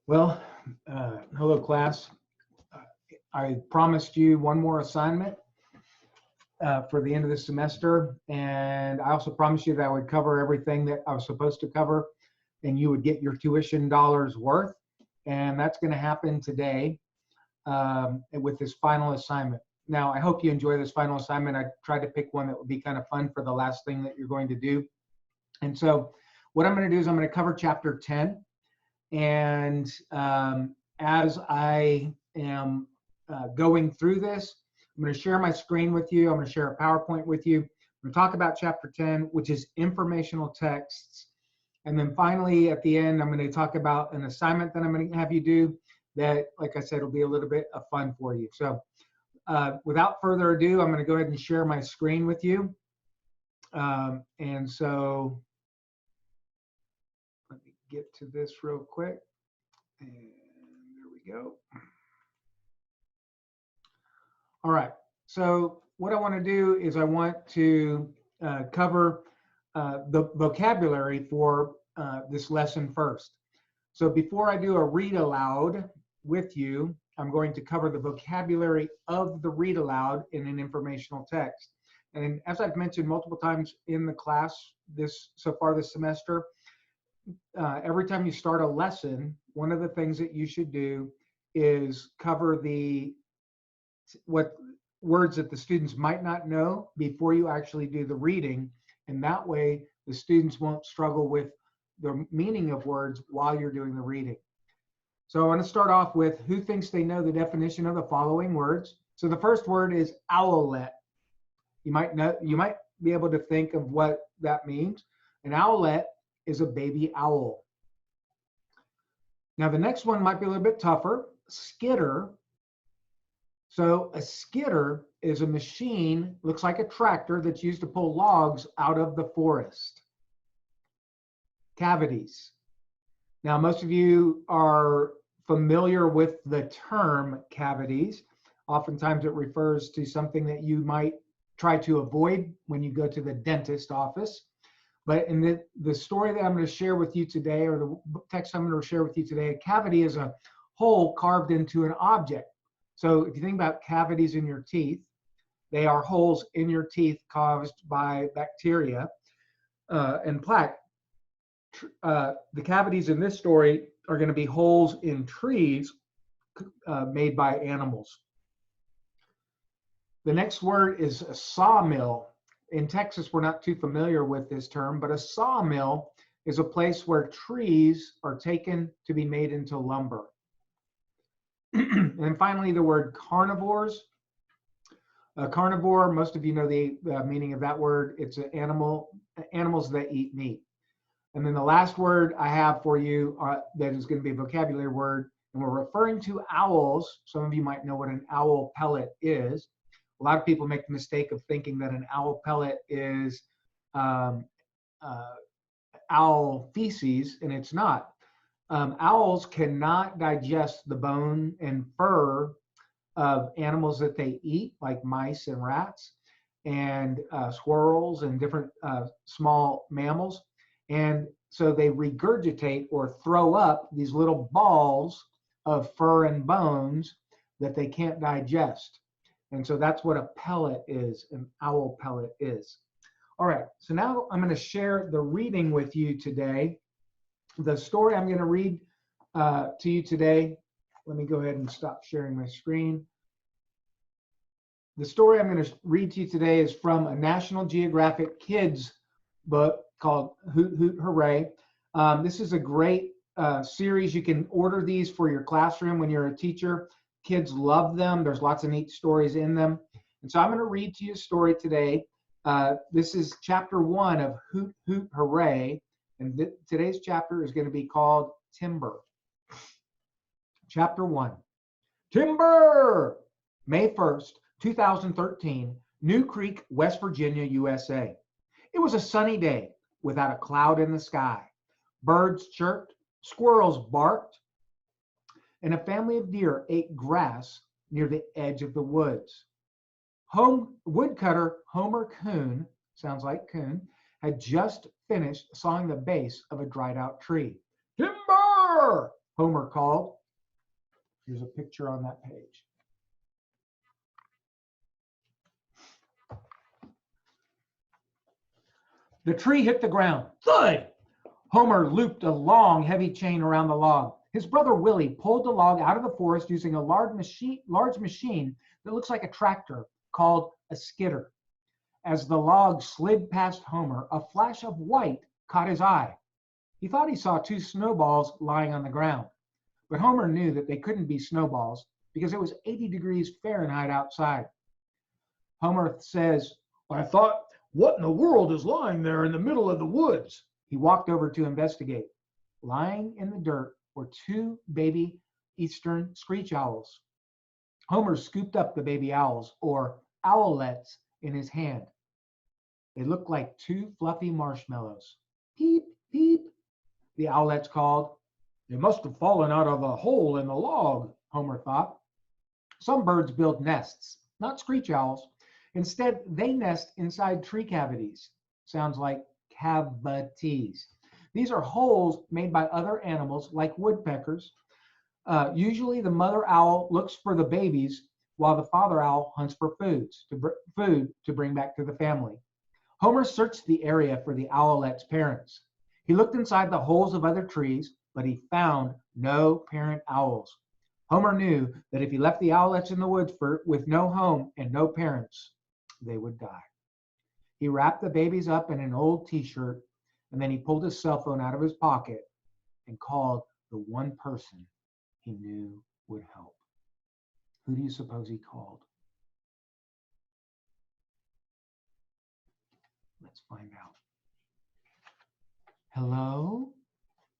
Well, hello class. Uh, I promised you one more assignment for the end of the semester, and I also promised you that I would cover everything that I was supposed to cover, and you would get your tuition dollars worth, and that's going to happen today with this final assignment. Now, I hope you enjoy this final assignment. I tried to pick one that would be kind of fun for the last thing that you're going to do. And so what I'm going to do is I'm going to cover chapter 10. And as I am going through this, I'm going to share my screen with you. I'm going to share a PowerPoint with you. I'm going to talk about chapter 10, which is informational texts. And then finally, at the end, I'm going to talk about an assignment that I'm going to have you do that, like I said, will be a little bit of fun for you. So without further ado, I'm going to go ahead and share my screen with you. And so let me get to this real quick. And there we go. All right. So what I want to do is I want to cover the vocabulary for this lesson first. So before I do a read aloud with you, I'm going to cover the vocabulary of the read aloud in an informational text. And as I've mentioned multiple times in the class so far this semester, every time you start a lesson, one of the things that you should do is cover what words that the students might not know before you actually do the reading. And that way the students won't struggle with the meaning of words while you're doing the reading. So I want to start off with who thinks they know the definition of the following words. So the first word is owlet. You might be able to think of what that means. An owlet is a baby owl. Now the next one might be a little bit tougher. Skidder. So a skidder is a machine, looks like a tractor that's used to pull logs out of the forest. Cavities. Now most of you are familiar with the term cavities. Oftentimes it refers to something that you might try to avoid when you go to the dentist office. But in the story that I'm going to share with you today, or the text I'm going to share with you today, a cavity is a hole carved into an object. So if you think about cavities in your teeth, they are holes in your teeth caused by bacteria and plaque. The cavities in this story are going to be holes in trees made by animals. The next word is a sawmill. In Texas, we're not too familiar with this term, but a sawmill is a place where trees are taken to be made into lumber. And finally, the word carnivores. A carnivore, most of you know the meaning of that word. It's an animals that eat meat. And then the last word I have for you that is going to be a vocabulary word, and we're referring to owls. Some of you might know what an owl pellet is. A lot of people make the mistake of thinking that an owl pellet is owl feces, and it's not. Owls cannot digest the bone and fur of animals that they eat, like mice and rats, and squirrels and different small mammals. And so they regurgitate or throw up these little balls of fur and bones that they can't digest. And so that's what a pellet is, an owl pellet is. All right, so now I'm going to share the reading with you today. The story I'm going to read to you today, let me go ahead and stop sharing my screen. The story I'm going to read to you today is from a National Geographic Kids book called Hoot Hoot Hooray. This is a great series. You can order these for your classroom when you're a teacher. Kids love them. There's lots of neat stories in them. And so I'm going to read to you a story today. This is chapter 1 of Hoot Hoot Hooray. And today's chapter is going to be called Timber. Chapter 1. Timber! May 1st, 2013, New Creek, West Virginia, USA. It was a sunny day without a cloud in the sky. Birds chirped, squirrels barked, and a family of deer ate grass near the edge of the woods. Woodcutter Homer Coon, sounds like coon, had just finished sawing the base of a dried out tree. Timber! Homer called. Here's a picture on that page. The tree hit the ground. Thud! Homer looped a long, heavy chain around the log. His brother Willie pulled the log out of the forest using a large machine that looks like a tractor called a skidder. As the log slid past Homer, a flash of white caught his eye. He thought he saw two snowballs lying on the ground. But Homer knew that they couldn't be snowballs because it was 80 degrees Fahrenheit outside. Homer says, "I thought, what in the world is lying there in the middle of the woods?" He walked over to investigate. Lying in the dirt were two baby eastern screech owls. Homer scooped up the baby owls, or owlets, in his hand. They looked like two fluffy marshmallows. Peep, peep, the owlets called. "They must have fallen out of a hole in the log," Homer thought. Some birds build nests, not screech owls. Instead, they nest inside tree cavities. Sounds like cavities. These are holes made by other animals like woodpeckers. Usually the mother owl looks for the babies while the father owl hunts for food to bring back to the family. Homer searched the area for the owlet's parents. He looked inside the holes of other trees, but he found no parent owls. Homer knew that if he left the owlets in the woods with no home and no parents, they would die. He wrapped the babies up in an old t-shirt, and then he pulled his cell phone out of his pocket and called the one person he knew would help. Who do you suppose he called? Let's find out. "Hello?"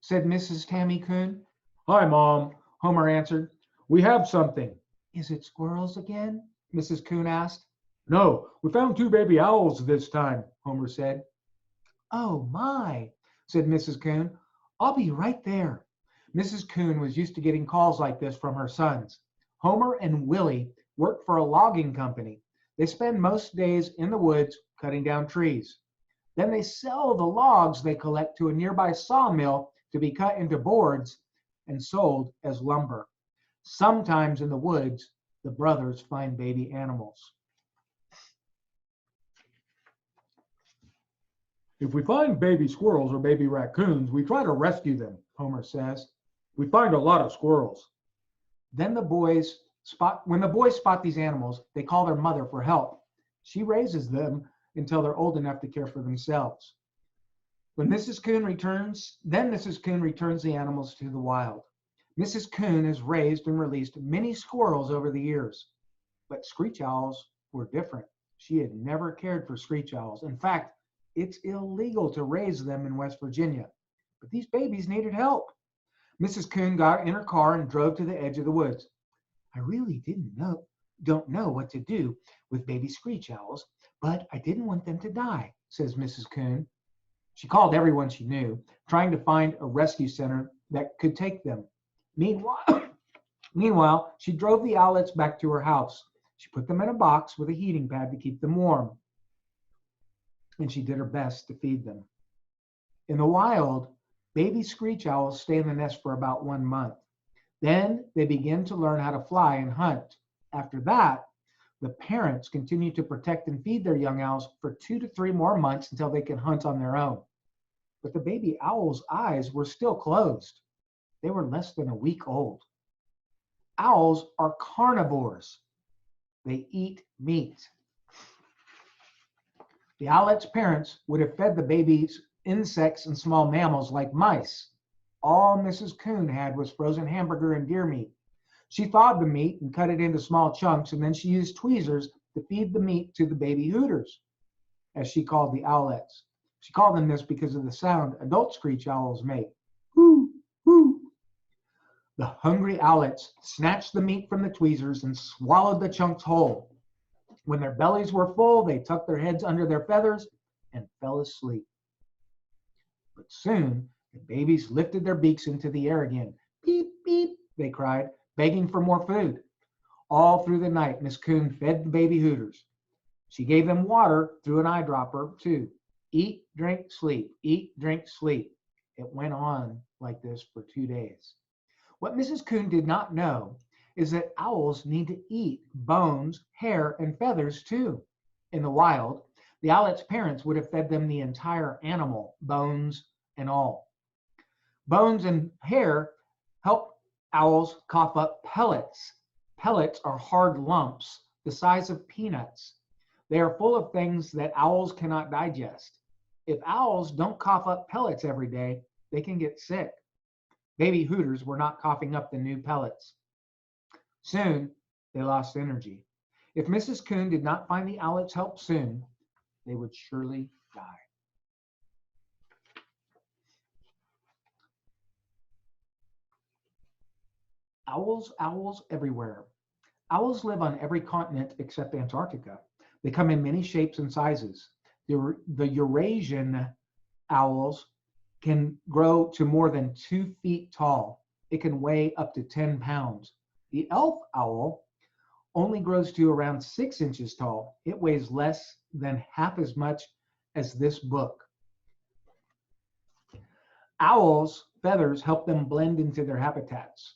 said Mrs. Tammy Coon. "Hi, Mom," Homer answered. "We have something." "Is it squirrels again?" Mrs. Coon asked. "No, we found two baby owls this time," Homer said. "Oh my," said Mrs. Coon. "I'll be right there." Mrs. Coon was used to getting calls like this from her sons. Homer and Willie work for a logging company. They spend most days in the woods cutting down trees. Then they sell the logs they collect to a nearby sawmill to be cut into boards and sold as lumber. Sometimes in the woods, the brothers find baby animals. "If we find baby squirrels or baby raccoons, we try to rescue them," Homer says. "We find a lot of squirrels." When the boys spot these animals, they call their mother for help. She raises them until they're old enough to care for themselves. Then Mrs. Coon returns the animals to the wild. Mrs. Coon has raised and released many squirrels over the years, but screech owls were different. She had never cared for screech owls. In fact, it's illegal to raise them in West Virginia, but these babies needed help. Mrs. Coon got in her car and drove to the edge of the woods. "I really don't know what to do with baby screech owls, but I didn't want them to die," says Mrs. Coon. She called everyone she knew, trying to find a rescue center that could take them. Meanwhile, she drove the owlets back to her house. She put them in a box with a heating pad to keep them warm, and she did her best to feed them. In the wild, baby screech owls stay in the nest for about 1 month. Then they begin to learn how to fly and hunt. After that, the parents continue to protect and feed their young owls for 2 to 3 more months until they can hunt on their own. But the baby owl's eyes were still closed. They were less than a week old. Owls are carnivores. They eat meat. The owlet's parents would have fed the babies insects and small mammals like mice. All Mrs. Coon had was frozen hamburger and deer meat. She thawed the meat and cut it into small chunks, and then she used tweezers to feed the meat to the baby hooters, as she called the owlets. She called them this because of the sound adult screech owls make. Hoo, hoo. The hungry owlets snatched the meat from the tweezers and swallowed the chunks whole. When their bellies were full, they tucked their heads under their feathers and fell asleep. But soon, the babies lifted their beaks into the air again. Beep, beep, they cried, begging for more food. All through the night, Miss Coon fed the baby hooters. She gave them water through an eyedropper, too. Eat, drink, sleep. Eat, drink, sleep. It went on like this for 2 days. What Mrs. Coon did not know is that owls need to eat bones, hair, and feathers too. In the wild, the owlet's parents would have fed them the entire animal, bones and all. Bones and hair help owls cough up pellets. Pellets are hard lumps the size of peanuts. They are full of things that owls cannot digest. If owls don't cough up pellets every day, they can get sick. Baby hooters were not coughing up the new pellets. Soon, they lost energy. If Mrs. Coon did not find the owlet's help soon, they would surely die. Owls, owls everywhere. Owls live on every continent except Antarctica. They come in many shapes and sizes. The Eurasian owls can grow to more than 2 feet tall. It can weigh up to 10 pounds. The elf owl only grows to around 6 inches tall. It weighs less than half as much as this book. Owls' feathers help them blend into their habitats.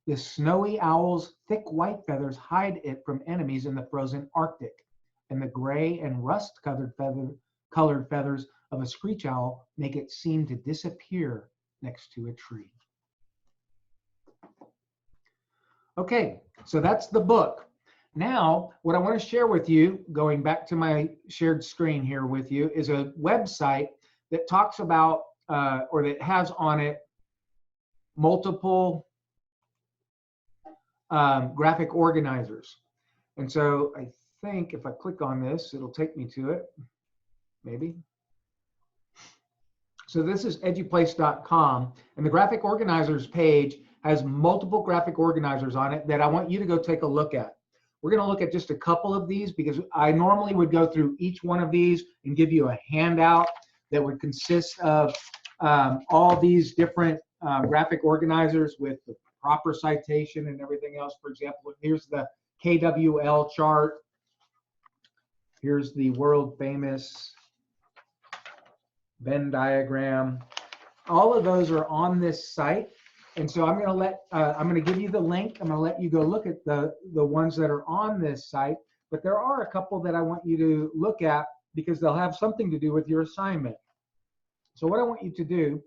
The snowy owl's thick white feathers hide it from enemies in the frozen Arctic, and the gray and rust-colored feathers of a screech owl make it seem to disappear next to a tree. Okay, so that's the book. Now, what I want to share with you, going back to my shared screen here with you, is a website that talks about, or that has on it, multiple graphic organizers. And so I think if I click on this, it'll take me to it, maybe. So this is eduplace.com, and the graphic organizers page has multiple graphic organizers on it that I want you to go take a look at. We're going to look at just a couple of these because I normally would go through each one of these and give you a handout that would consist of all these different graphic organizers with the proper citation and everything else. For example, here's the KWL chart. Here's the world famous Venn diagram. All of those are on this site. And so I'm going to give you the link. I'm going to let you go look at the ones that are on this site. But there are a couple that I want you to look at because they'll have something to do with your assignment. So what I want you to do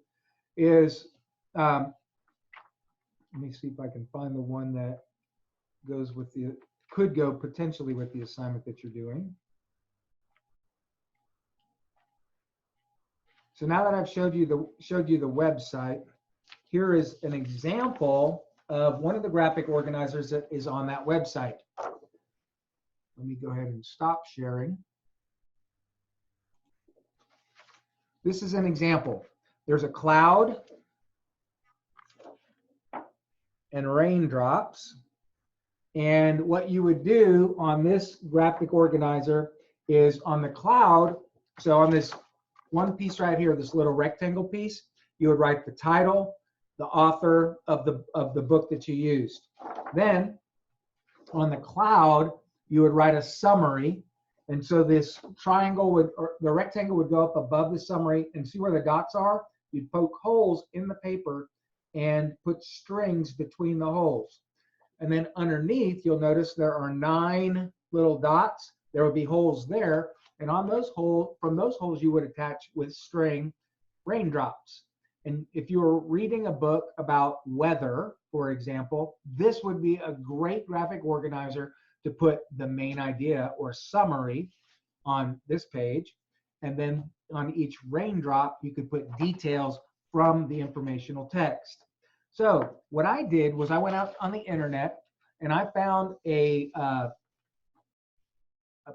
is, let me see if I can find the one that goes with could go potentially with the assignment that you're doing. So now that I've showed you the website, here is an example of one of the graphic organizers that is on that website. Let me go ahead and stop sharing. This is an example. There's a cloud and raindrops. And what you would do on this graphic organizer is on the cloud, so on this one piece right here, this little rectangle piece, you would write the title, the author of the book that you used. Then on the cloud, you would write a summary. And so this triangle or the rectangle would go up above the summary, and see where the dots are? You'd poke holes in the paper and put strings between the holes. And then underneath, you'll notice there are 9 little dots. There would be holes there. And on those from those holes, you would attach with string raindrops. And if you were reading a book about weather, for example, this would be a great graphic organizer to put the main idea or summary on this page. And then on each raindrop, you could put details from the informational text. So what I did was I went out on the internet and I found a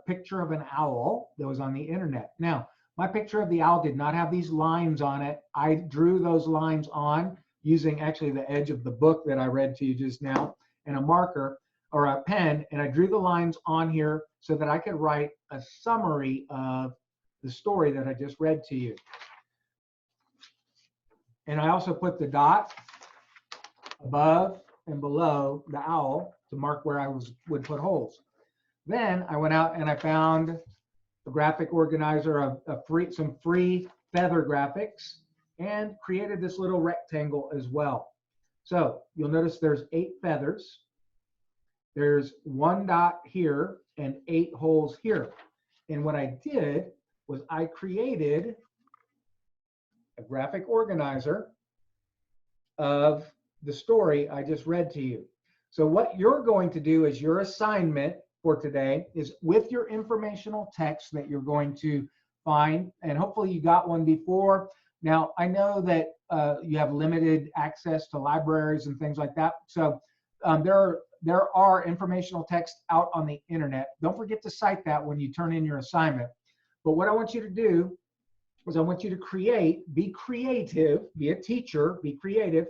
picture of an owl that was on the internet. Now, my picture of the owl did not have these lines on it. I drew those lines on using actually the edge of the book that I read to you just now and a marker or a pen, and I drew the lines on here so that I could write a summary of the story that I just read to you. And I also put the dot above and below the owl to mark where I would put holes. Then I went out and I found a graphic organizer of some free feather graphics and created this little rectangle as well. So you'll notice there's 8 feathers. There's 1 dot here and 8 holes here. And what I did was I created a graphic organizer of the story I just read to you. So what you're going to do as your assignment for today is with your informational text that you're going to find, and hopefully you got one before. Now, I know that you have limited access to libraries and things like that. So there are informational texts out on the internet. Don't forget to cite that when you turn in your assignment. But what I want you to do is I want you to create, be creative, be a teacher, be creative,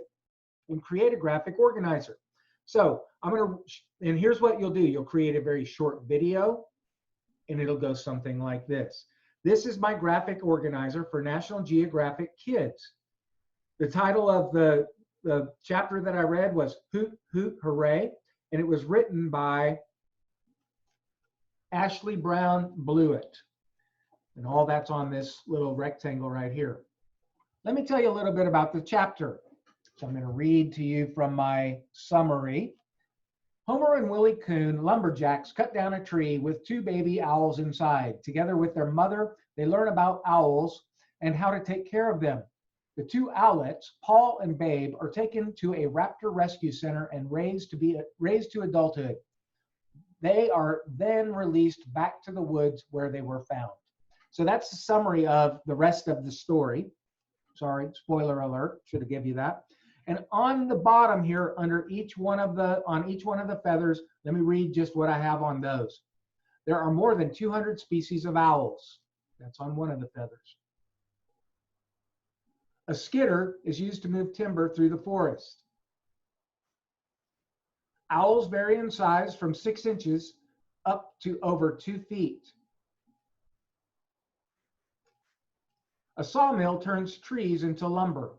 and create a graphic organizer. So and here's what you'll do. You'll create a very short video, and it'll go something like this. This is my graphic organizer for National Geographic Kids. The title of the chapter that I read was Hoot Hoot Hooray, and it was written by Ashley Brown Blewett. And all that's on this little rectangle right here. Let me tell you a little bit about the chapter. So I'm going to read to you from my summary. Homer and Willie Coon, lumberjacks, cut down a tree with 2 baby owls inside. Together with their mother, they learn about owls and how to take care of them. The 2 owlets, Paul and Babe, are taken to a raptor rescue center and raised to adulthood. They are then released back to the woods where they were found. So that's the summary of the rest of the story. Sorry, spoiler alert, should have given you that. And on the bottom here, under each one of the feathers, let me read just what I have on those. There are more than 200 species of owls. That's on one of the feathers. A skidder is used to move timber through the forest. Owls vary in size from 6 inches up to over 2 feet. A sawmill turns trees into lumber.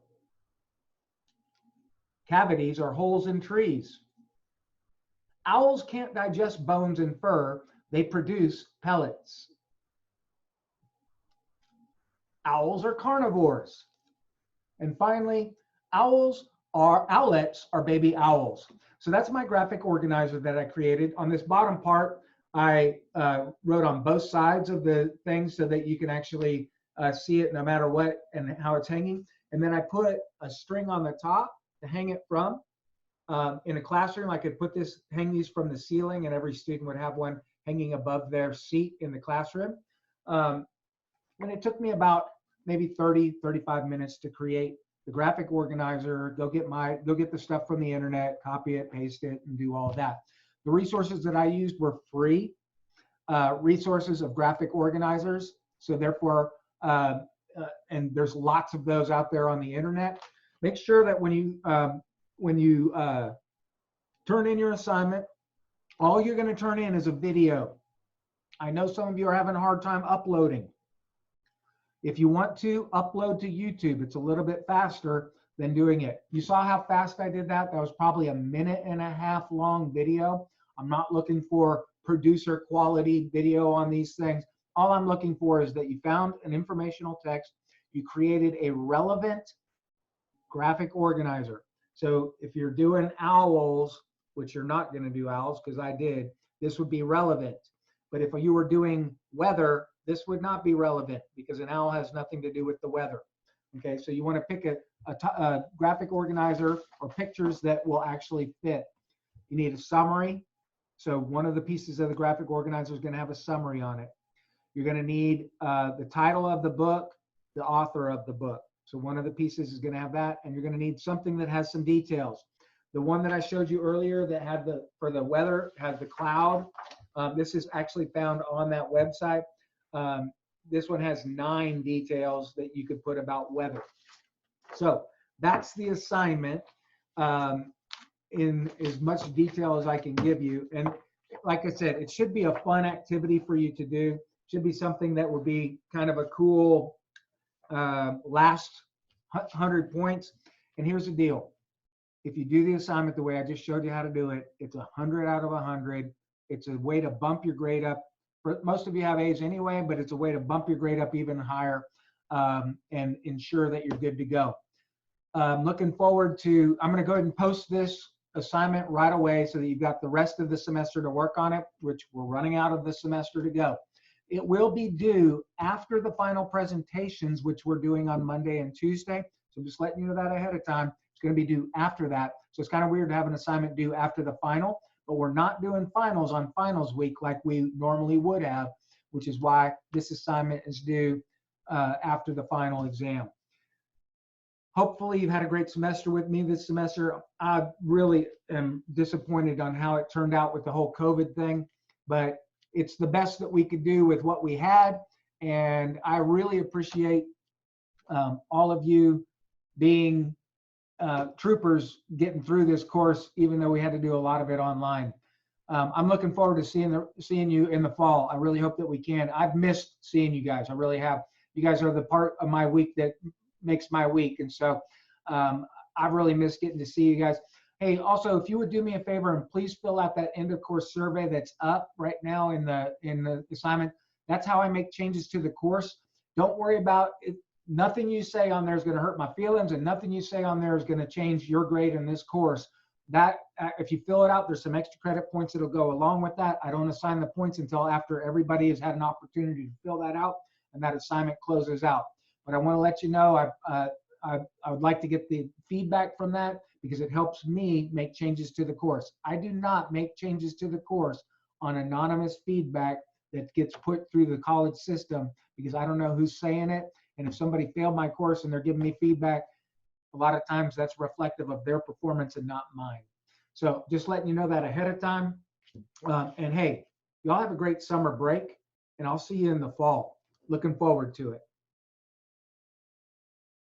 Cavities are holes in trees. Owls can't digest bones and fur. They produce pellets. Owls are carnivores. And finally, owlets are baby owls. So that's my graphic organizer that I created. On this bottom part, I wrote on both sides of the thing so that you can actually see it no matter what and how it's hanging. And then I put a string on the top to hang it from. In a classroom, I could hang these from the ceiling, and every student would have one hanging above their seat in the classroom. And it took me about maybe 35 minutes to create the graphic organizer, go get the stuff from the internet, copy it, paste it, and do all of that. The resources that I used were free resources of graphic organizers. So therefore, and there's lots of those out there on the internet. Make sure that when you turn in your assignment, all you're going to turn in is a video. I know some of you are having a hard time uploading. If you want to upload to YouTube, it's a little bit faster than doing it. You saw how fast I did that? That was probably a 1.5 minute long video. I'm not looking for producer quality video on these things. All I'm looking for is that you found an informational text, you created a relevant graphic organizer. So if you're doing owls, which you're not going to do owls because I did, this would be relevant. But if you were doing weather, this would not be relevant because an owl has nothing to do with the weather. Okay, so you want to pick a graphic organizer or pictures that will actually fit. You need a summary. So one of the pieces of the graphic organizer is going to have a summary on it. You're going to need the title of the book, the author of the book. So one of the pieces is going to have that, and you're going to need something that has some details. The one that I showed you earlier that had for the weather has the cloud. This is actually found on that website. This one has 9 details that you could put about weather. So that's the assignment in as much detail as I can give you. And like I said, it should be a fun activity for you to do. Should be something that would be kind of a cool last 100 points. And here's the deal. If you do the assignment the way I just showed you how to do it, it's 100 out of 100. It's a way to bump your grade up. Most of you have A's anyway, but it's a way to bump your grade up even higher and ensure that you're good to go. looking forward to, I'm going to go ahead and post this assignment right away so that you've got the rest of the semester to work on it, which we're running out of the semester to go. It will be due after the final presentations, which we're doing on Monday and Tuesday. So I'm just letting you know that ahead of time. It's going to be due after that. So it's kind of weird to have an assignment due after the final, but we're not doing finals on finals week like we normally would have, which is why this assignment is due after the final exam. Hopefully you've had a great semester with me this semester. I really am disappointed on how it turned out with the whole COVID thing, but it's the best that we could do with what we had. And I really appreciate all of you being troopers getting through this course, even though we had to do a lot of it online. I'm looking forward to seeing you in the fall. I really hope that we can. I've missed seeing you guys. I really have. You guys are the part of my week that makes my week. And so I've really missed getting to see you guys. Hey, also, if you would do me a favor and please fill out that end of course survey that's up right now in the assignment. That's how I make changes to the course. Don't worry about it. Nothing you say on there is going to hurt my feelings, and nothing you say on there is going to change your grade in this course. That if you fill it out, there's some extra credit points that'll go along with that. I don't assign the points until after everybody has had an opportunity to fill that out and that assignment closes out. But I want to let you know I would like to get the feedback from that because it helps me make changes to the course. I do not make changes to the course on anonymous feedback that gets put through the college system because I don't know who's saying it. And if somebody failed my course and they're giving me feedback, a lot of times that's reflective of their performance and not mine. So just letting you know that ahead of time. And hey, y'all have a great summer break, and I'll see you in the fall. Looking forward to it.